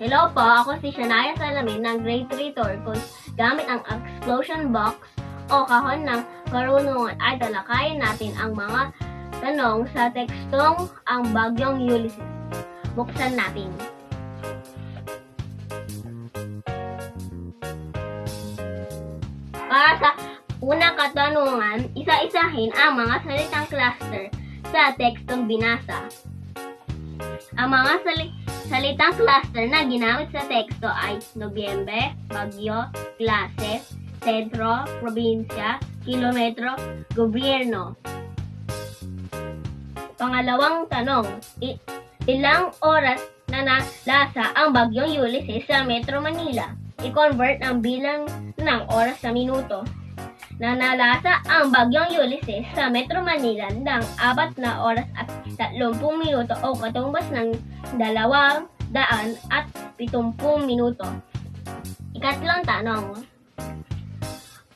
Hello po, ako si Shania Salamin ng Grade 3 Turcos. Gamit ang explosion box o kahon ng karunungan ay talakayin natin ang mga tanong sa tekstong ang Bagyong Ulysses. Buksan natin. Para sa unang katanungan, isa-isahin ang mga salitang cluster sa tekstong binasa. Ang mga salitang cluster na ginamit sa teksto ay Nobyembre, Bagyo, Klase, Sentro, Probinsya, Kilometro, Gobyerno. Pangalawang tanong, ilang oras na nalasa ang Bagyong Ulysses sa Metro Manila? I-convert ang bilang ng oras sa minuto. Nanalasa ang Bagyong Ulysses sa Metro Manila ng 4 na oras at 30 minuto o katumbas ng 270 minuto. Ikatlong tanong.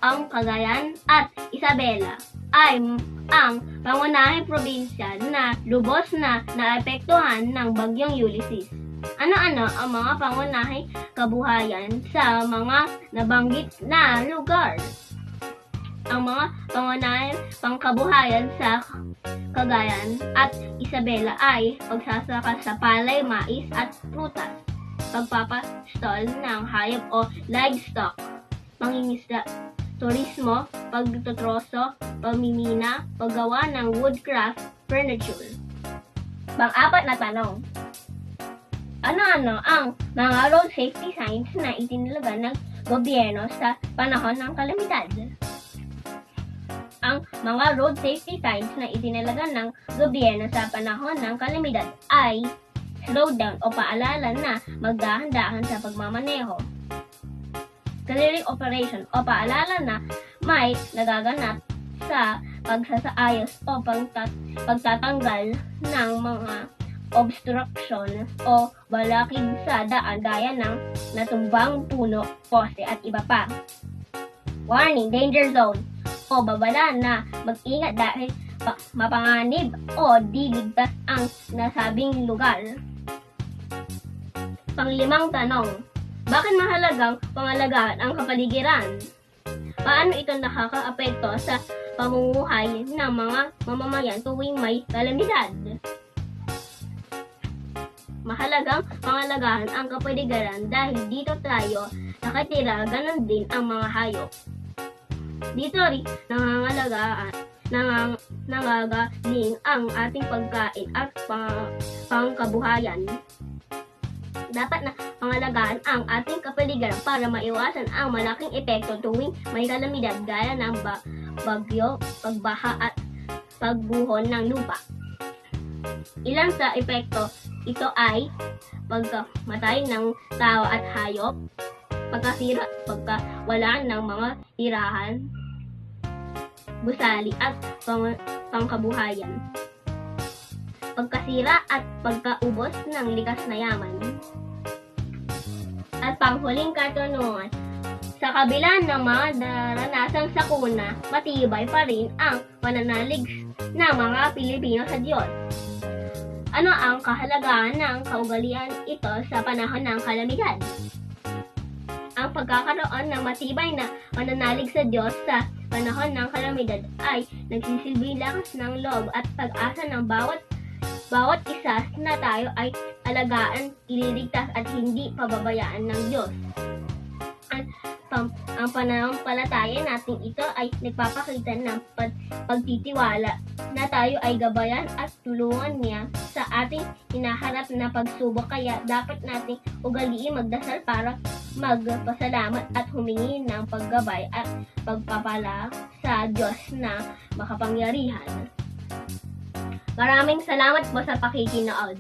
Ang Cagayan at Isabela ay ang pangunahing probinsya na lubos na naapektuhan ng Bagyong Ulysses. Ano-ano ang mga pangunahing kabuhayan sa mga nabanggit na lugar? Ang mga pangunahing pangkabuhayan sa Cagayan at Isabela ay pagsasaka sa palay, mais at prutas, pagpapastol ng hayop o livestock, mangingisda, turismo, pagtutroso, pamimina, paggawa ng woodcraft furniture. Pang-apat na tanong. Ano-ano ang mga road safety signs na itinalaga ng gobyerno sa panahon ng kalamidad? Ang mga road safety signs na itinalaga ng gobyerno sa panahon ng kalamidad ay slow down o paalala na magdahan-dahan sa pagmamaneho. Clearing operation o paalala na may nagaganap sa pagsasaayos o pagtatanggal ng mga obstruction o balakid sa daan gaya ng natumbang puno, poste at iba pa. Warning, danger zone o babala na mag-ingat dahil mapanganib o di ligtas ang nasabing lugar. Panglimang tanong, bakit mahalagang pangalagaan ang kapaligiran? Paano ito nakakaapekto sa pamumuhay ng mga mamamayan tuwing may kalamidad? Mahalagang pangalagaan ang kapaligiran dahil dito tayo nakatira, ganon din ang mga hayop. Dito rin nangagaling ang ating pagkain at pangkabuhayan. Dapat na pangalagaan ang ating kapaligiran para maiwasan ang malaking epekto tuwing may kalamidad gaya ng bagyo, pagbaha at pagbuhon ng lupa. Ilan sa epekto ito ay pagkamatay ng tao at hayop, pagkasira at pagkawala ng mga tirahan, gusali at pangkabuhayan, pagkasira at pagkaubos ng likas na yaman. At panghuling katanungan, sa kabila ng mga naranasang sakuna, matibay pa rin ang pananalig ng mga Pilipino sa Diyos. Ano ang kahalagahan ng kaugalian ito sa panahon ng kalamidad? Ang pagkakaroon ng matibay na pananalig sa Diyos sa panahon ng kalamidad ay nagsisilbing lakas ng loob at pag-asa ng bawat isa na tayo ay alagaan, ililigtas at hindi pababayaan ng Diyos. Ang pananampalataya natin ito ay nagpapakita ng pagtitiwala na tayo ay gabayan at tulungan niya sa ating hinaharap na pagsubok, kaya dapat nating ugaliin magdasal para magpasalamat at humingi ng paggabay at pagpapala sa Diyos na makapangyarihan. Maraming salamat po sa pakikinood.